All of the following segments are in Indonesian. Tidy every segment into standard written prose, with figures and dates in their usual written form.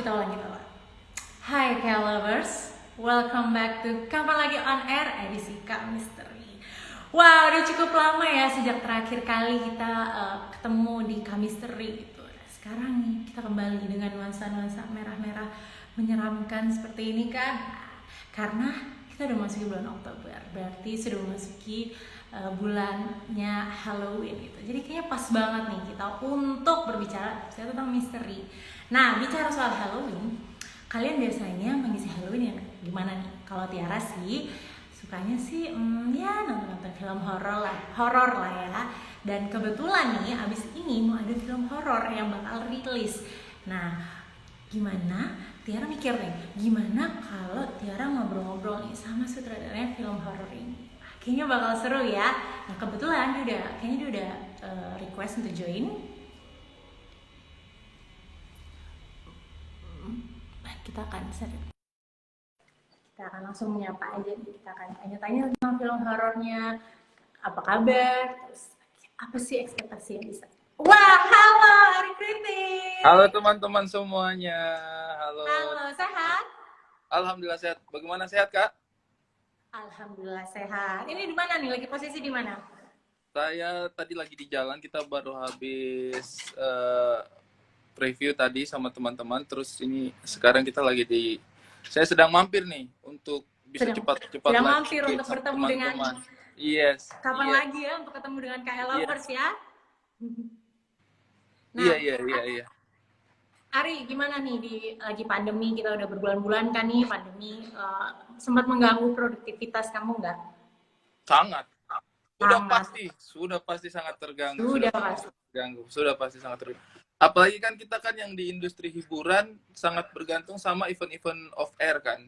kita ulang, kita ulang. Hai K-Lovers, welcome back to Kapan Lagi On Air edisi Kak Misteri. Wah, udah cukup lama ya sejak terakhir kali kita ketemu di Kak Misteri gitu. Nah, sekarang nih kita kembali dengan nuansa-nuansa merah-merah menyeramkan seperti ini kan. Karena kita udah masuki bulan Oktober, berarti sudah memasuki bulannya Halloween gitu. Jadi kayaknya pas banget nih kita untuk berbicara tentang misteri. Nah, bicara soal Halloween, kalian biasanya mengisi Halloween yang gimana nih? Kalau Tiara sih sukanya sih ya nonton film horor lah ya. Dan kebetulan nih abis ini mau ada film horor yang bakal rilis. Nah, gimana Tiara mikir nih, gimana kalau Tiara ngobrol-ngobrol nih sama sutradaranya film horor ini? Kayaknya bakal seru ya. Nah, kebetulan kayaknya dia udah request untuk join. Kita akan langsung menyapa aja nih. Kita akan tanya-tanya tentang film horornya, apa kabar, terus apa sih ekspektasi yang bisa. Wah, halo Ari Kritik. Halo teman-teman semuanya. Halo. Halo, sehat? Alhamdulillah sehat. Bagaimana, sehat, Kak? Alhamdulillah sehat. Ini di mana nih? Lagi posisi di mana? Saya tadi lagi di jalan, kita baru habis preview tadi sama teman-teman. Terus ini sekarang kita lagi saya sedang mampir nih untuk bisa cepat-cepat sedang mampir untuk bertemu teman-teman. dengan kapan lagi ya untuk ketemu dengan KL-lovers ya. Nah, iya. Ari, gimana nih lagi pandemi, kita udah berbulan-bulan kan nih pandemi, sempat mengganggu produktivitas kamu nggak? Sangat. Sudah pasti sangat terganggu. Sudah pasti sangat terganggu. Apalagi kan kita kan yang di industri hiburan sangat bergantung sama event-event off air kan.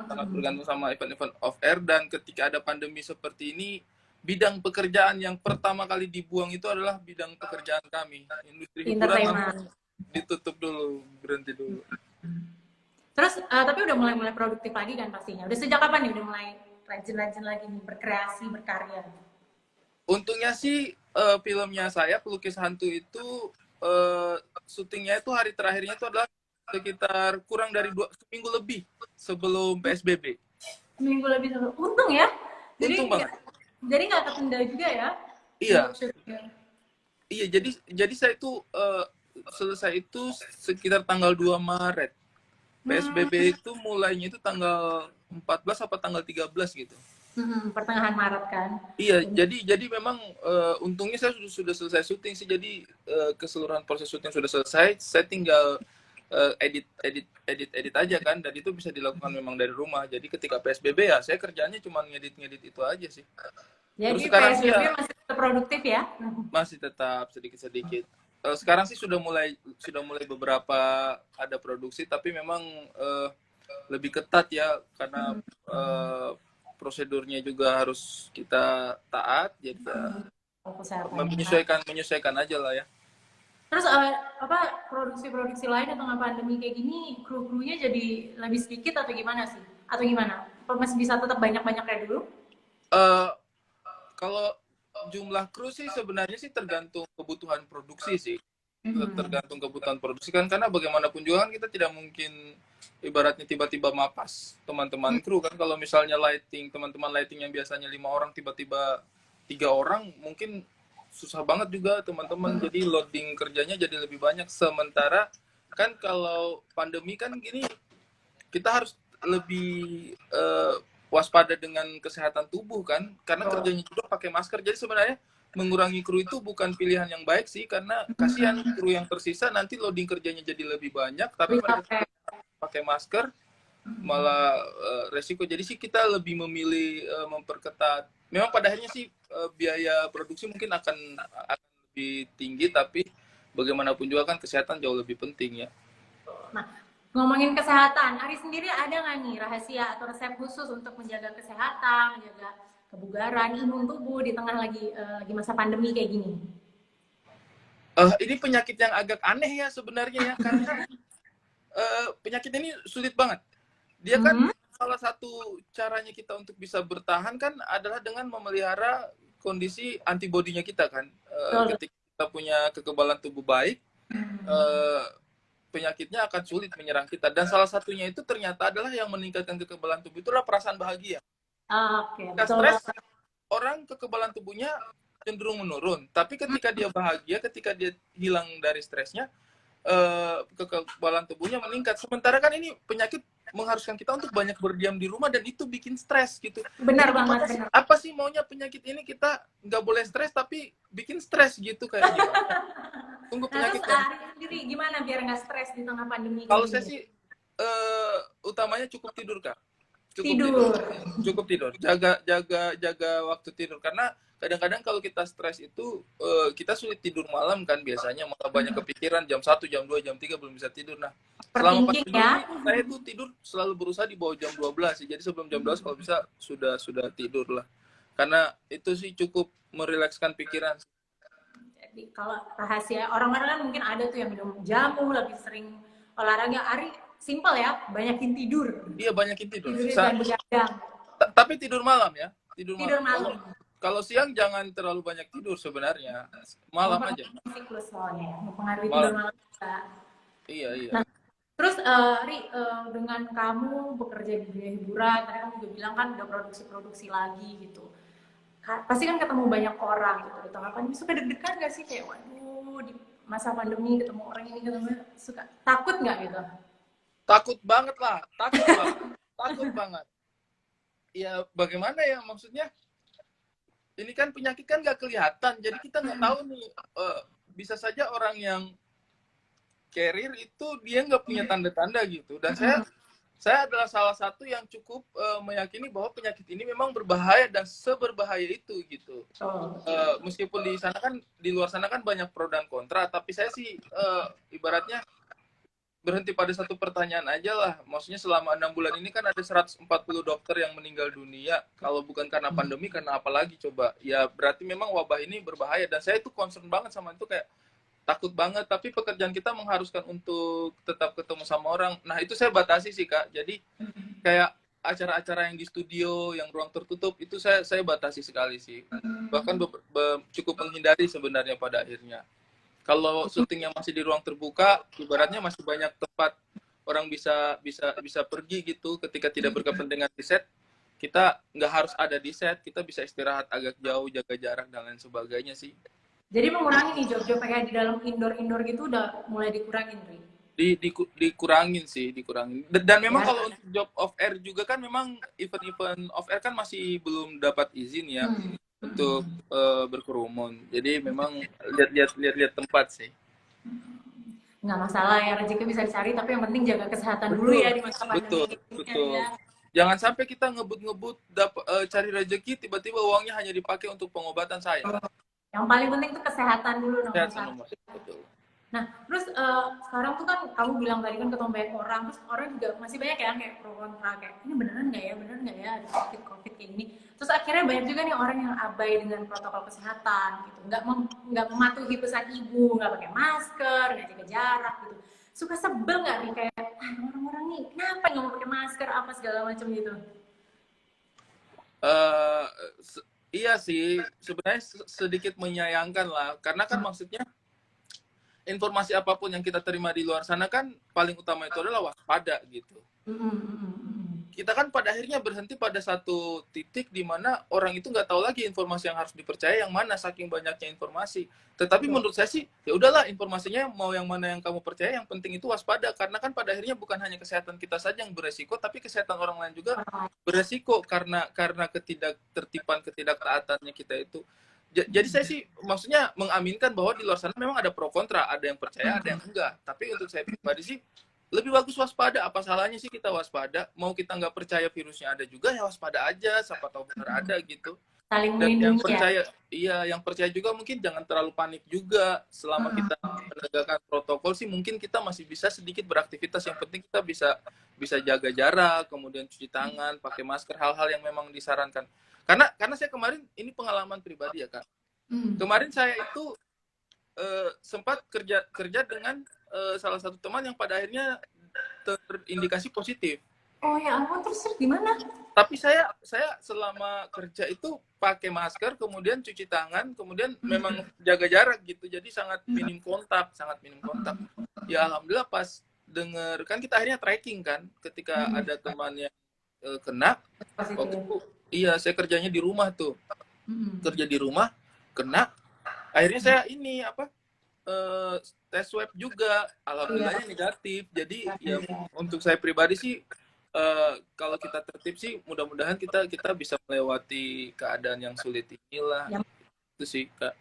Sangat bergantung sama event-event off air, dan ketika ada pandemi seperti ini, bidang pekerjaan yang pertama kali dibuang itu adalah bidang pekerjaan kami. Industri hiburan ditutup dulu, berhenti dulu. Terus tapi udah mulai produktif lagi kan pastinya. Udah sejak kapan nih udah mulai rajin-rajin lagi nih berkreasi, berkarya? Untungnya sih filmnya saya Pelukis Hantu itu syutingnya itu hari terakhirnya itu adalah sekitar kurang dari seminggu lebih sebelum PSBB. Seminggu lebih sebelum. Untung ya. Untung banget. Jadi nggak tertunda juga ya? Iya, jadi saya itu selesai itu sekitar tanggal 2 Maret. PSBB itu mulainya itu tanggal 14 apa tanggal 13 gitu. Pertengahan Maret kan. Iya, jadi memang untungnya saya sudah selesai syuting sih. Jadi keseluruhan proses syuting sudah selesai. Saya tinggal edit aja kan, dan itu bisa dilakukan memang dari rumah. Jadi ketika PSBB ya saya kerjanya cuma ngedit itu aja sih. Jadi PSBB masih tetap produktif ya? Masih tetap sedikit-sedikit. Sekarang sih sudah mulai beberapa ada produksi, tapi memang lebih ketat ya, karena prosedurnya juga harus kita taat, jadi menyesuaikan aja lah ya. Terus produksi lain atau nggak pandemi kayak gini, kru-krunya jadi lebih sedikit atau gimana sih? Atau gimana? Apa masih bisa tetap banyak-banyak kayak dulu? Kalau jumlah kru sih sebenarnya sih tergantung kebutuhan produksi sih. Tergantung kebutuhan produksi kan, karena bagaimanapun juga kan kita tidak mungkin ibaratnya tiba-tiba mapas teman-teman kru kan. Kalau misalnya teman-teman lighting yang biasanya 5 orang tiba-tiba 3 orang, mungkin susah banget juga teman-teman. Jadi loading kerjanya jadi lebih banyak. Sementara kan kalau pandemi kan gini, kita harus lebih waspada dengan kesehatan tubuh kan, karena kerjanya juga pakai masker. Jadi sebenarnya mengurangi kru itu bukan pilihan yang baik sih, karena kasihan kru yang tersisa nanti loading kerjanya jadi lebih banyak, tapi mereka pakai masker malah resiko. Jadi sih kita lebih memilih memperketat. Memang pada akhirnya sih biaya produksi mungkin akan lebih tinggi, tapi bagaimanapun juga kan kesehatan jauh lebih penting ya. Nah, ngomongin kesehatan, Ari sendiri ada nggak nih rahasia atau resep khusus untuk menjaga kesehatan, menjaga kebugaran, imun tubuh di tengah lagi masa pandemi kayak gini? Ini penyakit yang agak aneh ya sebenarnya ya, karena penyakit ini sulit banget. Dia kan salah satu caranya kita untuk bisa bertahan kan adalah dengan memelihara kondisi antibodinya kita kan. Ketika kita punya kekebalan tubuh baik, penyakitnya akan sulit menyerang kita. Dan salah satunya itu ternyata adalah yang meningkatkan kekebalan tubuh itu adalah perasaan bahagia. Oke, Ketika betul stres, banget. orang kekebalan tubuhnya cenderung menurun. Tapi ketika dia bahagia, ketika dia hilang dari stresnya, kekebalan tubuhnya meningkat. Sementara kan ini penyakit mengharuskan kita untuk banyak berdiam di rumah dan itu bikin stres gitu. Benar Jadi banget, gimana sih? benar. Apa sih maunya penyakit ini kita nggak boleh stres tapi bikin stres gitu kayak gitu. Tunggu Nah, terus penyakit yang Ari sendiri gimana biar nggak stres di tengah pandemi kayak kalau saya gini? sih utamanya cukup tidur Kak. Cukup tidur. Tidur. Cukup tidur. Jaga waktu tidur karena kadang-kadang kalau kita stres itu kita sulit tidur malam kan biasanya malah banyak kepikiran jam 1, jam 2, jam 3 belum bisa tidur. Nah, selama Overthinking pandemi ya. ini saya tuh tidur selalu berusaha di bawah jam 12 sih. Jadi sebelum jam 12 kalau bisa sudah tidur lah. Karena itu sih cukup merilekskan pikiran. Jadi kalau rahasia orang-orang kan mungkin ada tuh yang minum jamu, lebih sering olahraga. Ari simple ya, banyakin tidur. Iya banyakin tidur. Tidurnya jangan begadang. Tapi tidur malam ya. Tidur Tidur malam. malam. Kalau siang jangan terlalu banyak tidur sebenarnya. Malam aja. Siklus soalnya ya, mempengaruhi tidur Malam. malam juga. Iya, iya. Nah, terus Ri, dengan kamu bekerja di dunia hiburan, tadi kamu juga bilang kan udah produksi-produksi lagi gitu. Pasti kan ketemu banyak orang gitu di tengah pandemi. Suka deg-degan gak sih kayak, waduh di masa pandemi ketemu orang ini ketemu suka takut nggak gitu? Takut banget lah, takut banget. Takut banget. Ya bagaimana ya maksudnya? Ini kan penyakit kan nggak kelihatan, jadi kita nggak tahu nih. Bisa saja orang yang carrier itu dia nggak punya tanda-tanda gitu. Dan saya adalah salah satu yang cukup meyakini bahwa penyakit ini memang berbahaya dan seberbahaya itu gitu. Meskipun di luar sana kan banyak pro dan kontra, tapi saya sih ibaratnya berhenti pada satu pertanyaan aja lah. Maksudnya selama 6 bulan ini kan ada 140 dokter yang meninggal dunia. Kalau bukan karena pandemi, karena apa lagi coba? Ya berarti memang wabah ini berbahaya. Dan saya itu concern banget sama itu kayak takut banget. Tapi pekerjaan kita mengharuskan untuk tetap ketemu sama orang. Nah itu saya batasi sih Kak. Jadi kayak acara-acara yang di studio, yang ruang tertutup, itu saya batasi sekali sih. Bahkan cukup menghindari sebenarnya pada akhirnya. Kalau syutingnya masih di ruang terbuka, ibaratnya masih banyak tempat orang bisa pergi gitu ketika tidak berkepentingan di set. Kita nggak harus ada di set, kita bisa istirahat agak jauh, jaga jarak dan lain sebagainya sih. Jadi mengurangi nih job-job kayak di dalam indoor gitu udah mulai dikurangin, Ri. Dikurangin sih, dikurangin. Dan memang kalau untuk job off air juga kan memang event-event off air kan masih belum dapat izin ya. Untuk berkerumun. Jadi memang lihat tempat sih. Nggak masalah ya, rezeki bisa dicari, tapi yang penting jaga kesehatan dulu ya di masa pandemi. Betul. Ya. Jangan sampai kita ngebut-ngebut cari rezeki, tiba-tiba uangnya hanya dipakai untuk pengobatan saya. Yang paling penting itu kesehatan dulu nomor satu. Betul. Nah, terus sekarang tuh kan kamu bilang tadi kan ketemu banyak orang, terus orang juga masih banyak ya kayak pro kontra kayak ini beneran nggak ya ada covid kayak gini. Terus akhirnya banyak juga nih orang yang abai dengan protokol kesehatan gitu, nggak mematuhi pesan ibu, nggak pakai masker, nggak jaga jarak gitu. Suka sebel nggak nih kayak orang-orang nih kenapa nggak mau pakai masker apa segala macam gitu? Iya sih, sebenarnya sedikit menyayangkan lah, karena kan maksudnya informasi apapun yang kita terima di luar sana kan paling utama itu adalah waspada gitu. Kita kan pada akhirnya berhenti pada satu titik di mana orang itu nggak tahu lagi informasi yang harus dipercaya yang mana saking banyaknya informasi. Tetapi menurut saya sih ya udahlah informasinya mau yang mana yang kamu percaya, yang penting itu waspada karena kan pada akhirnya bukan hanya kesehatan kita saja yang beresiko tapi kesehatan orang lain juga beresiko karena ketidaktertiban, ketidaktaatannya kita itu. Jadi saya sih maksudnya mengaminkan bahwa di luar sana memang ada pro kontra, ada yang percaya, ada yang enggak. Tapi untuk saya pribadi sih lebih bagus waspada. Apa salahnya sih kita waspada? Mau kita nggak percaya virusnya ada juga ya waspada aja. Siapa tahu benar ada gitu. Saling Dan yang melindungi percaya, ya. iya yang percaya juga mungkin jangan terlalu panik juga. Selama kita menegakkan protokol sih mungkin kita masih bisa sedikit beraktivitas. Yang penting kita bisa jaga jarak, kemudian cuci tangan, pakai masker, hal-hal yang memang disarankan. Karena saya kemarin ini pengalaman pribadi ya Kak. Kemarin saya itu sempat kerja dengan salah satu teman yang pada akhirnya terindikasi positif. Oh ya ampun, terus gimana? Tapi saya selama kerja itu pakai masker, kemudian cuci tangan, kemudian memang jaga jarak gitu. Jadi sangat minim kontak. Ya alhamdulillah pas dengar kan kita akhirnya tracking kan ketika ada teman yang kena. Waktu Positif. itu iya saya kerjanya di rumah tuh, Mm-mm. kerja di rumah kena. Akhirnya saya ini apa tes swab juga, Iya. alhamdulillahnya negatif. Jadi ya Iya. untuk saya pribadi sih kalau kita tertib sih mudah-mudahan kita bisa melewati keadaan yang sulit inilah. Yang Itu sih Kak.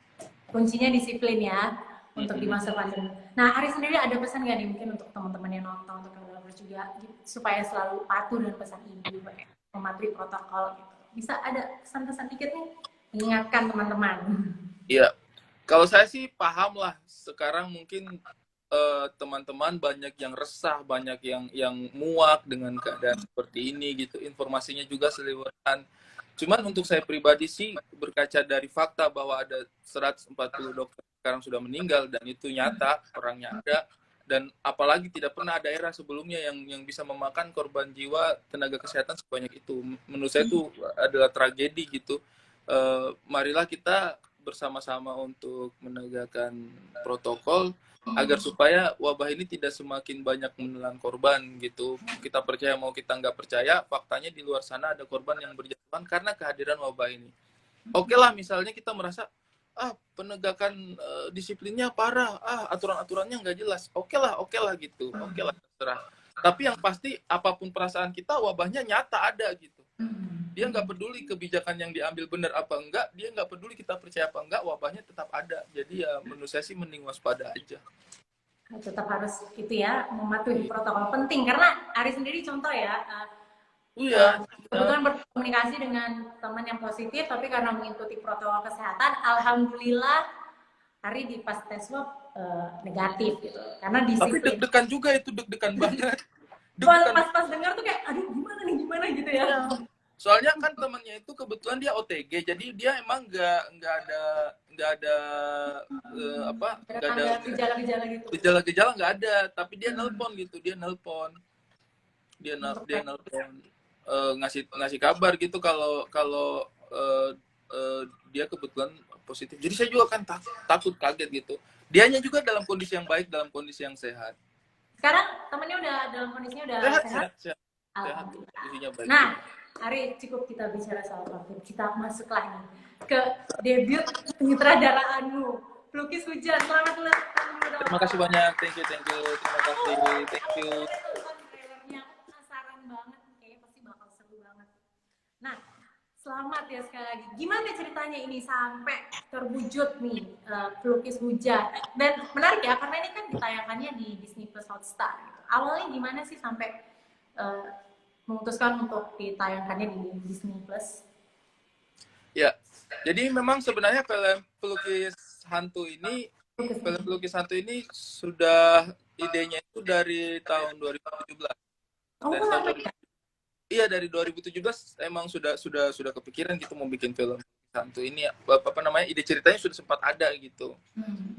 kuncinya disiplin ya untuk di Mm-mm. masa pandemi. Nah, Ari sendiri ada pesan nggak nih mungkin untuk teman-teman yang nonton, untuk travelers juga, supaya selalu patuh dengan pesan ibu, mematuhi protokol gitu. Bisa ada pesan-pesan dikit nih, mengingatkan teman-teman. Iya, kalau saya sih paham lah. Sekarang mungkin teman-teman banyak yang resah, banyak yang muak dengan keadaan seperti ini gitu. Informasinya juga seliweran. Cuman untuk saya pribadi sih berkaca dari fakta bahwa ada 140 dokter sekarang sudah meninggal dan itu nyata, orangnya ada, dan apalagi tidak pernah ada era sebelumnya yang bisa memakan korban jiwa tenaga kesehatan sebanyak itu. Menurut saya itu adalah tragedi gitu. Marilah kita bersama-sama untuk menegakkan protokol agar supaya wabah ini tidak semakin banyak menelan korban gitu. Kita percaya mau kita nggak percaya, faktanya di luar sana ada korban yang berjatuhan karena kehadiran wabah ini. Oke lah, misalnya kita merasa penegakan disiplinnya parah, aturan-aturannya nggak jelas. Oke lah gitu, oke lah terserah. Tapi yang pasti apapun perasaan kita, wabahnya nyata ada gitu. Dia nggak peduli kebijakan yang diambil benar apa enggak, dia nggak peduli kita percaya apa enggak, wabahnya tetap ada. Jadi ya menurut saya sih mending waspada aja. Tetap harus itu ya, mematuhi protokol penting karena Ari sendiri contoh ya, Iya. kebetulan berkomunikasi dengan teman yang positif, tapi karena mengikuti protokol kesehatan, alhamdulillah Ari di pas tes swab negatif gitu, karena Tapi disiplin. deg-degan juga itu, deg-degan banget. Deg-degan. Pas dengar tuh kayak, aduh gimana gitu ya. Iya. Soalnya kan temennya itu kebetulan dia OTG, jadi dia emang nggak ada nggak ada Tanda gejala-gejala gitu. gejala-gejala nggak ada, tapi dia nelpon gitu, dia nelpon ngasih kabar gitu kalau kalau dia kebetulan positif. Jadi saya juga kan takut kaget gitu. Dianya juga dalam kondisi yang baik, dalam kondisi yang sehat. Sekarang temennya udah dalam kondisinya udah sehat. Sehat. Alhamdulillah. Kondisinya baik. Nah, Ari cukup kita bicara soal COVID. Kita masuklah nih ke debut penyutradaraanmu, Pelukis Hujan. Selamat datang. Terima kasih banyak. Thank you. Terima kasih. Thank you. Trailernya penasaran banget, kayaknya pasti bakal seru banget. Nah, selamat ya sekali lagi. Gimana ceritanya ini sampai terwujud nih Pelukis Hujan? Dan menarik ya, karena ini kan ditayangkannya di Disney Plus Hotstar. Gitu. Awalnya gimana sih sampai memutuskan untuk ditayangkannya di Disney Plus? Ya, jadi memang sebenarnya film Pelukis Hantu ini sudah idenya itu dari tahun 2017. Dari tahun 2017. Iya, dari 2017 emang sudah kepikiran gitu mau bikin film hantu ini. Apa namanya, ide ceritanya sudah sempat ada gitu.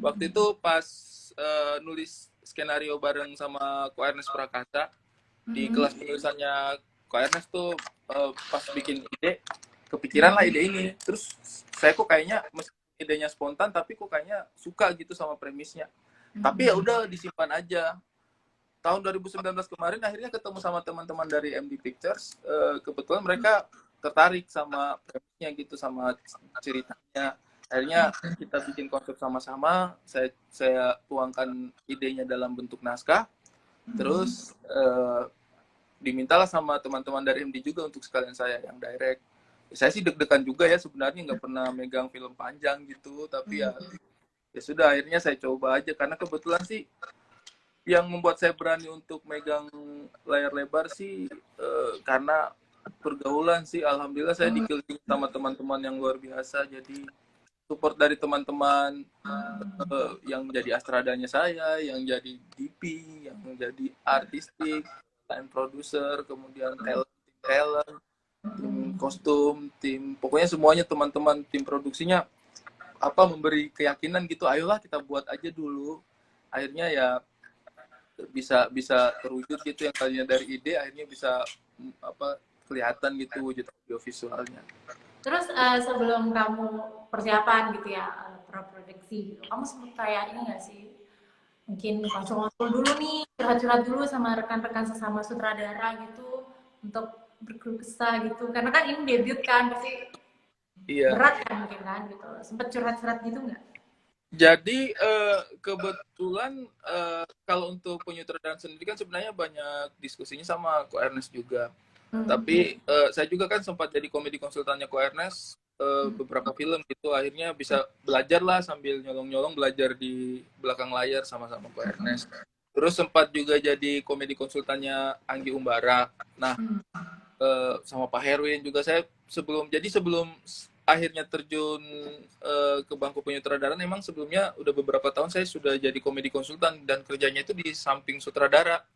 Waktu itu pas nulis skenario bareng sama Ko Ernest Prakasa di kelas penulisannya Ko Ernest tuh pas bikin ide kepikiran lah ide ini. Terus saya kok kayaknya idenya spontan tapi kok kayaknya suka gitu sama premisnya. Tapi ya udah disimpan aja. Tahun 2019 kemarin akhirnya ketemu sama teman-teman dari MD Pictures. Kebetulan mereka tertarik sama premisnya gitu, sama ceritanya. Akhirnya kita bikin konsep sama-sama. Saya tuangkan idenya dalam bentuk naskah. Terus dimintalah sama teman-teman dari MD juga untuk sekalian saya yang direct. Saya sih deg-degan juga ya sebenarnya, nggak pernah megang film panjang gitu. Tapi ya sudah akhirnya saya coba aja karena kebetulan sih yang membuat saya berani untuk megang layar lebar sih karena pergaulan sih. Alhamdulillah saya dikelilingi sama teman-teman yang luar biasa. Jadi support dari teman-teman yang jadi astradanya saya, yang jadi DP, yang jadi artistik, time producer, kemudian talent, tim kostum, pokoknya semuanya teman-teman tim produksinya memberi keyakinan gitu. Ayolah kita buat aja dulu. Akhirnya ya bisa terwujud gitu, yang tadinya dari ide akhirnya bisa kelihatan gitu wujud audiovisualnya. Terus sebelum kamu persiapan gitu ya, praproduksi gitu, kamu sempat kayak ini nggak sih, mungkin langsung ngobrol dulu nih, curhat-curhat dulu sama rekan-rekan sesama sutradara gitu untuk berkeluh kesah gitu. Karena kan ini debut kan, pasti Iya. berat kan mungkin kan gitu. Sempet curhat-curhat gitu nggak? Jadi kebetulan kalau untuk penyutradaraan sendiri kan sebenarnya banyak diskusinya sama Ko Ernest juga. Hmm. Tapi saya juga kan sempat jadi komedi konsultannya Ko Ernest beberapa film gitu. Akhirnya bisa belajar lah sambil nyolong-nyolong belajar di belakang layar sama-sama Ko Ernest. Terus sempat juga jadi komedi konsultannya Anggi Umbara. Nah, Hmm. sama Pak Herwin juga saya sebelum akhirnya terjun ke bangku penyutradaraan memang sebelumnya udah beberapa tahun saya sudah jadi komedi konsultan dan kerjanya itu di samping sutradara.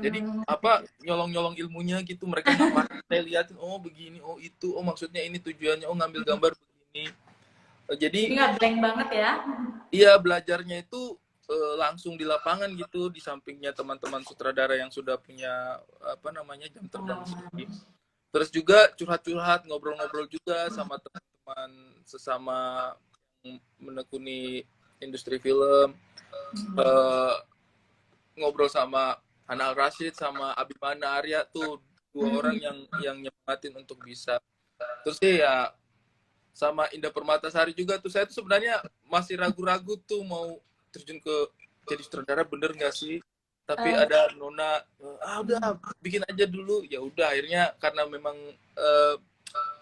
Jadi Hmm. apa nyolong-nyolong ilmunya gitu mereka ngapain saya liatin oh begini oh itu oh maksudnya ini tujuannya oh ngambil gambar begini. Jadi Jadi nggak blank banget ya? iya belajarnya itu langsung di lapangan gitu di sampingnya teman-teman sutradara yang sudah punya apa namanya jam terbang tinggi. Pengalaman. Terus juga curhat-curhat, ngobrol-ngobrol juga sama teman-teman sesama yang menekuni industri film. Eh, Ngobrol sama Anal Rashid sama Abimana Arya tuh dua orang yang nyemangatin untuk bisa. Terus ya sama Indah Permatasari juga tuh saya tuh sebenarnya masih ragu-ragu tuh mau terjun ke jadi sutradara bener nggak sih? Tapi Eh, ada Nona udah bikin aja dulu. Ya udah akhirnya karena memang eh,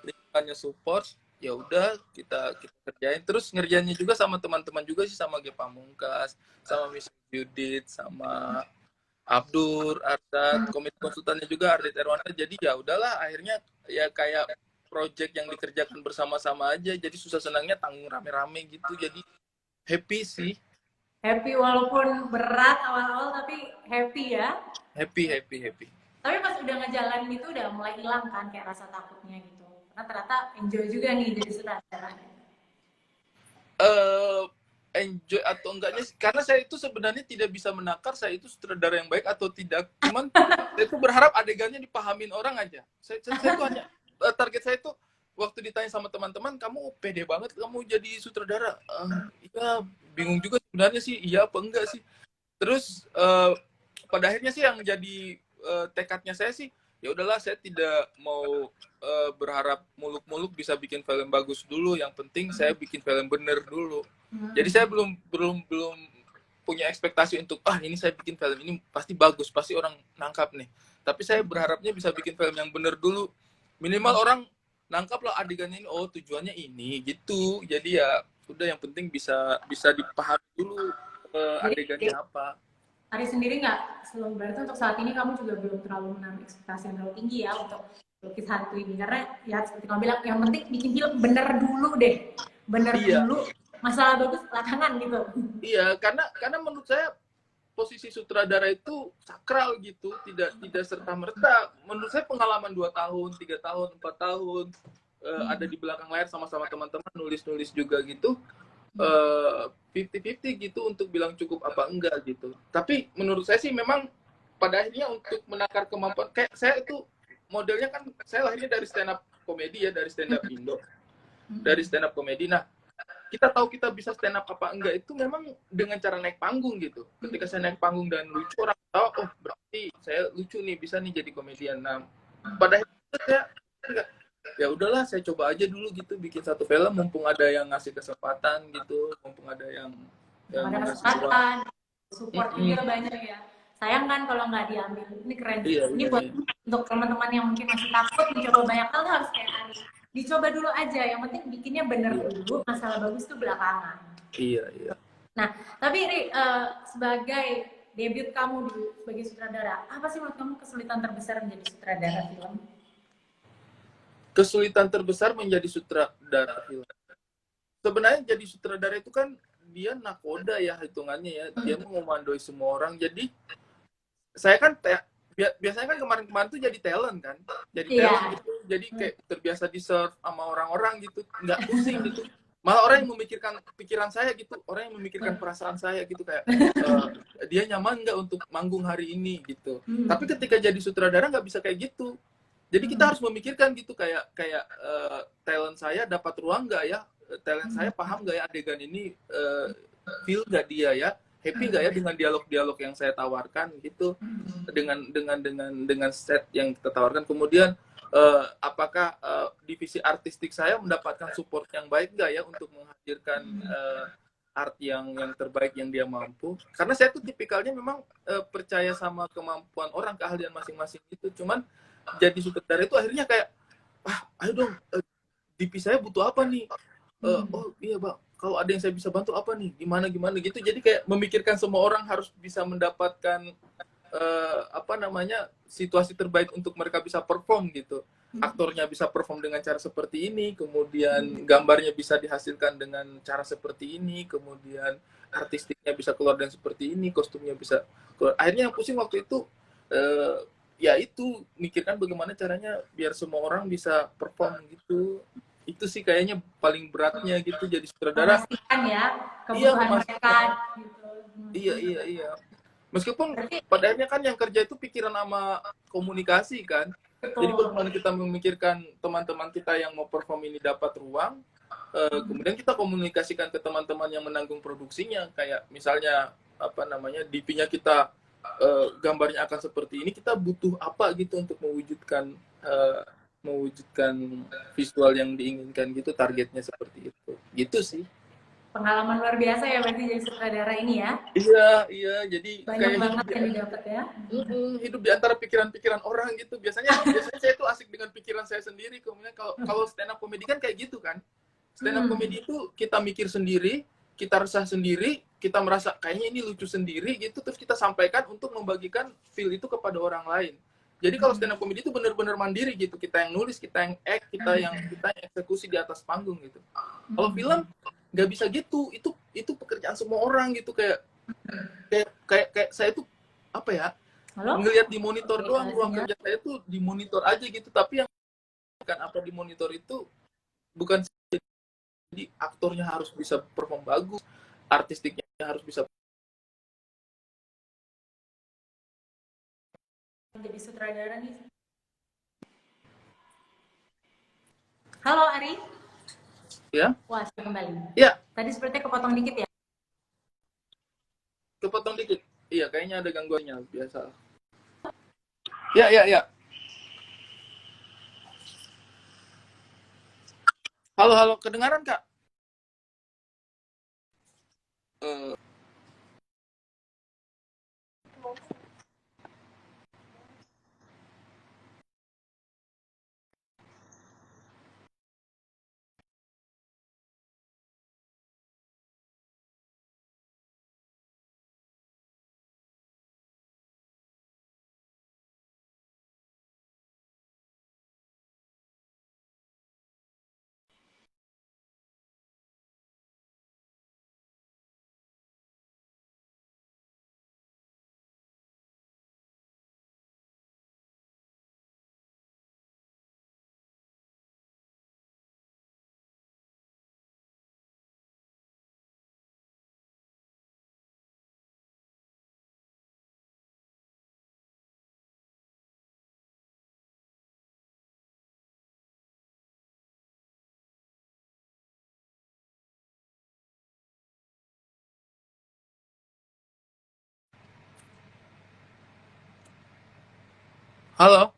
lingkungannya support ya udah kita kerjain terus ngerjainnya juga sama teman-teman juga sih sama Ge Pamungkas sama Miss Judith sama Abdur Ardat komite konsultannya juga Ardit Erwana jadi ya udahlah akhirnya ya kayak project yang dikerjakan bersama-sama aja jadi susah senangnya tanggung rame-rame gitu jadi happy sih happy walaupun berat awal-awal tapi happy ya. happy happy happy Tapi pas udah ngejalanin itu udah mulai hilang kan kayak rasa takutnya gitu. Karena ternyata enjoy juga nih jadi sutradara. eh enjoy atau enggaknya karena saya itu sebenarnya tidak bisa menakar saya itu sutradara yang baik atau tidak cuman saya itu berharap adegannya dipahamin orang aja saya tuh hanya target saya itu waktu ditanya sama teman-teman kamu pede banget kamu jadi sutradara iya bingung juga sebenarnya sih iya apa enggak sih terus pada akhirnya sih yang jadi tekadnya saya sih ya udahlah saya tidak mau berharap muluk-muluk bisa bikin film bagus dulu yang penting saya bikin film bener dulu jadi saya belum belum belum punya ekspektasi untuk ini saya bikin film ini pasti bagus pasti orang nangkap nih tapi saya berharapnya bisa bikin film yang bener dulu minimal orang nangkap lah adegannya ini oh tujuannya ini gitu jadi ya udah yang penting bisa bisa dipahami dulu Jadi adegannya apa. Ari sendiri nggak selalu berarti untuk saat ini kamu juga belum terlalu menaruh ekspektasi yang terlalu tinggi ya untuk lukis hantu ini karena ya seperti kamu bilang yang penting bikin film bener dulu deh bener Iya, dulu masalah bagus belakangan gitu. iya, karena menurut saya posisi sutradara itu sakral gitu, tidak serta merta. Menurut saya pengalaman 2 tahun, 3 tahun, 4 tahun ada di belakang layar sama-sama teman-teman nulis-nulis juga gitu. 50-50 gitu untuk bilang cukup apa enggak gitu. Tapi menurut saya sih memang pada akhirnya untuk menakar kemampuan kayak saya itu modelnya kan saya lahirnya dari stand up komedi ya dari stand up Indo dari stand up komedi. Nah kita tahu kita bisa stand up apa enggak itu memang dengan cara naik panggung gitu. Ketika saya naik panggung dan lucu orang tahu oh berarti saya lucu nih bisa nih jadi komedian. Nah pada akhirnya saya ya udahlah saya coba aja dulu gitu bikin satu film mumpung ada yang ngasih kesempatan gitu mumpung ada yang Ada ngasih uang. kesempatan support juga banyak ya sayang kan kalau nggak diambil ini keren sih Iya ini iya buat iya untuk teman-teman yang mungkin masih takut mencoba banyak hal tuh harus kayak Ari dicoba dulu aja yang penting bikinnya bener iya dulu masalah bagus tuh belakangan. iya iya. Nah tapi Ri, sebagai debut kamu sebagai sutradara apa sih menurut kamu kesulitan terbesar menjadi sutradara film? Kesulitan terbesar menjadi sutradara film. Sebenarnya jadi sutradara itu kan dia nakoda ya hitungannya ya dia mengomandoi semua orang jadi saya kan biasanya kan kemarin-kemarin tuh jadi talent kan jadi talent Iya. gitu jadi kayak terbiasa di serve sama orang-orang gitu nggak pusing gitu malah orang yang memikirkan pikiran saya gitu orang yang memikirkan perasaan saya gitu kayak dia nyaman nggak untuk manggung hari ini gitu tapi ketika jadi sutradara nggak bisa kayak gitu jadi kita harus memikirkan gitu kayak kayak talent saya dapat ruang nggak ya talent saya paham nggak ya adegan ini feel nggak dia ya happy nggak ya dengan dialog-dialog yang saya tawarkan gitu, dengan set yang kita tawarkan. Kemudian apakah divisi artistik saya mendapatkan support yang baik nggak ya untuk menghadirkan art yang terbaik yang dia mampu. Karena saya tuh tipikalnya memang percaya sama kemampuan orang, keahlian masing-masing itu. Cuman jadi sutradara itu akhirnya kayak, ayo dong, DP saya butuh apa nih? Oh iya bang, kalau ada yang saya bisa bantu apa nih? Gimana gitu. Jadi kayak memikirkan semua orang harus bisa mendapatkan situasi terbaik untuk mereka bisa perform gitu. Aktornya bisa perform dengan cara seperti ini, kemudian gambarnya bisa dihasilkan dengan cara seperti ini, kemudian artistiknya bisa keluar dan seperti ini, kostumnya bisa keluar. Akhirnya yang pusing waktu itu ya itu mikirkan bagaimana caranya biar semua orang bisa perform gitu. Itu sih kayaknya paling beratnya gitu jadi sutradara. Memastikan ya Iya, kebutuhan mereka gitu. Iya. Meskipun Berarti pada akhirnya kan yang kerja itu pikiran sama komunikasi kan. Jadi betul. bagaimana kita memikirkan teman-teman kita yang mau perform ini dapat ruang, kemudian kita komunikasikan ke teman-teman yang menanggung produksinya. Kayak misalnya DP-nya kita gambarnya akan seperti ini, kita butuh apa gitu untuk mewujudkan visual yang diinginkan gitu, targetnya seperti itu. Gitu sih. Pengalaman luar biasa ya berarti jadi sutradara ini ya. Iya, jadi Banyak kayak banget yang didapat ya. hidup di antara pikiran-pikiran orang gitu. Biasanya saya tuh asik dengan pikiran saya sendiri. Kemudian kalau stand up comedy kan kayak gitu kan. Stand up comedy itu kita mikir sendiri, kita resah sendiri, kita merasa kayaknya ini lucu sendiri gitu, terus kita sampaikan untuk membagikan feel itu kepada orang lain. Jadi kalau stand up comedy itu benar-benar mandiri gitu. Kita yang nulis, kita yang act, kita yang eksekusi di atas panggung gitu. Kalau film nggak bisa gitu. Itu pekerjaan semua orang gitu, kayak saya tuh apa ya? Halo? Ngelihat di monitor doang, ruang kerja saya tuh di monitor aja gitu, tapi yang bukan apa di monitor itu bukan, jadi aktornya harus bisa perform bagus, artistiknya harus bisa. Jadi sutradara nih. Halo Ari. Ya. Wah, sudah kembali. Ya. Tadi sepertinya kepotong dikit ya. Kepotong dikit. Iya, kayaknya ada gangguannya biasa. Ya. Halo, kedengaran Kak? Halo.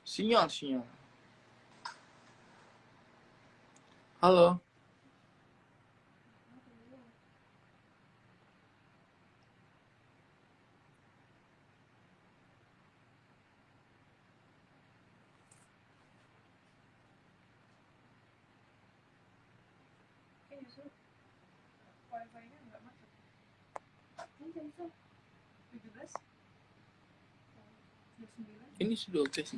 Sinyal. Halo. Ini sudah oke sih.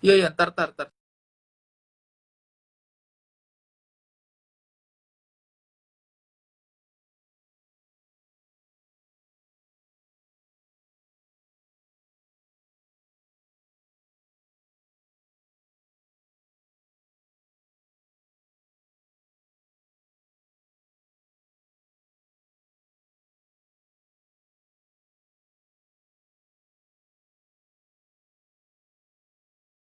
Iya, ntar.